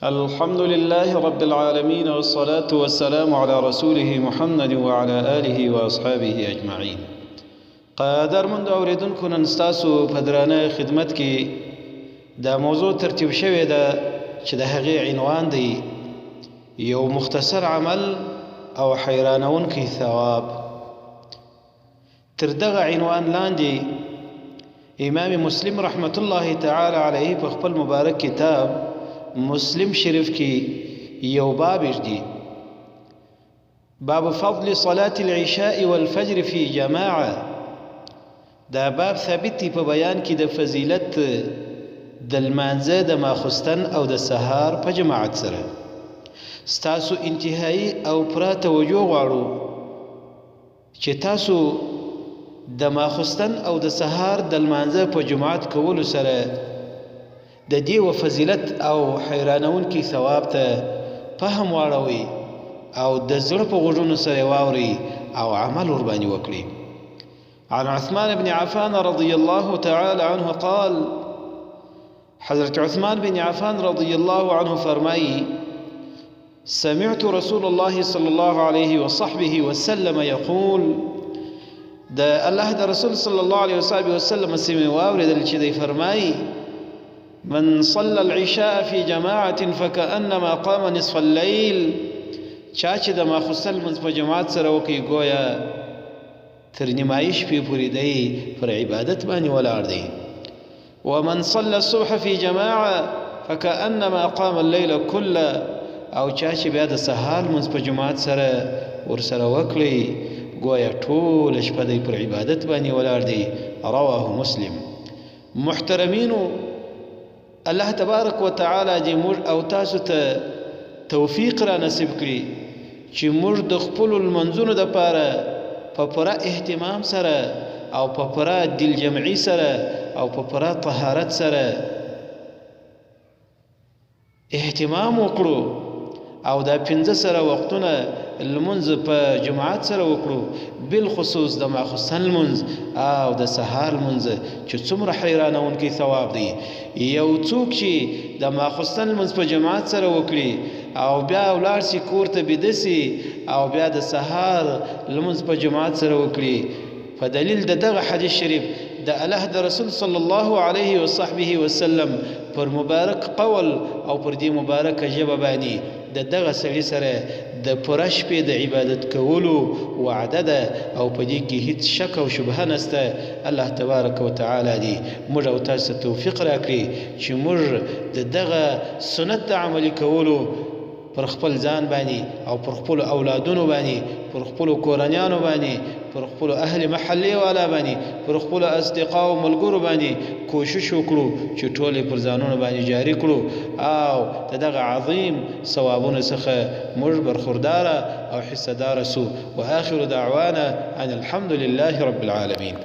الحمد لله رب العالمين والصلاة والسلام على رسوله محمد وعلى آله وأصحابه أجمعين. قدرمند اوریدونکو نن ستاسو په درانه خدمت کې دا موضوع ترتیب شوی ده چې د هغې عنوان دی یو مختصر عمل او حیرانونکی ثواب. تر دغه عنوان لاندې امام مسلم رحمت الله تعالی علیه په خپل مبارک کتاب مسلم شریف کې یو باب دی، باب فضل صلاة العشاء والفجر في جماعة. دا باب ثابت په بیان کې د فضیلت د لمانځه د ماخستن او د سهار په جماعت سره. ستاسو انتهایی او پوره توجه غواړو چې تاسو د ماخستن او د سهار د لمانځه په جماعت کولو سره د دې و فضیلت او حیرانونکي ثواب ته فهم واړوي او د زړه په غوږونو سره واوري او عمل ورباندې وکړي. عن عثمان بن عفان رضي الله تعالى عنه قال، حضرت عثمان بن عفان رضي الله عنه فرمایي: سمعت رسول الله صلى الله عليه وصحبه وسلم يقول، د الله د رسول صلى الله عليه وسلم سمع واوریدل چې دی فرمایي: من صلى العشاء في جماعة فكأنما قام نصف الليل. چا چې د ماخوستن لمونځ په جماعت سره وکړي گویا تر نیمایي شپې پورې دی پر عبادت باندې ولاړ دی. ومن صلى الصبح في جماعة فكأنما قام الليل كله. او چا چې بیا د سهار لمونځ په جماعت سره ورسره وکړي گویا ټوله شپه دی پر عبادت باندې ولاړ دی. رواه مسلم. محترمینو، الله تبارک و تعالی دې موږ او تاسو ته توفیق را نصیب کړي چې موږ د خپلو لمنځونو دپاره په پوره اهتمام سره او په پوره دلجمعي سره او په پوره طهارت سره اهتمام وکړو او دا 15 سره وختونه لمونځ په جماعت سره وکړو، بالخصوص د ماخستن لمونځ او د سهار لمونځ چې څومره حیرانونکی ثواب دی. یو څوک چې د ماخستن لمونځ په جماعت سره وکړي او بیا ولاړ سي کور ته بیده سي او بیا د سهار لمونځ په جماعت سره وکړي، په دلیل د دغه حدیث شریف د الله د رسول صلی الله علیه وصحبه وسلم پر مبارک قول او پر دې مبارکه ژبه باندې د دغه سړي سره د پوره شپې د عبادت کولو وعده ده او په دې کې هیڅ شک او شبهه نسته. الله تبارک و تعالی دې موږ او تاسو توفیق راکړي چې موږ د دغه سنت عملي کولو پر خپل ځان باندې او پر خپل اولادونو باندې، پر خپل کورنیانو باندې، پر خپل اهل محلي والا باندې، پر خپل اصدقاء او ملګرو باندې کوشش وکړو چې ټول پر ځانونو باندې جاری کړو او دغه عظیم ثوابونو څخه موږ برخوردار او حصدار سو. واخر دعوانا ان الحمد لله رب العالمين.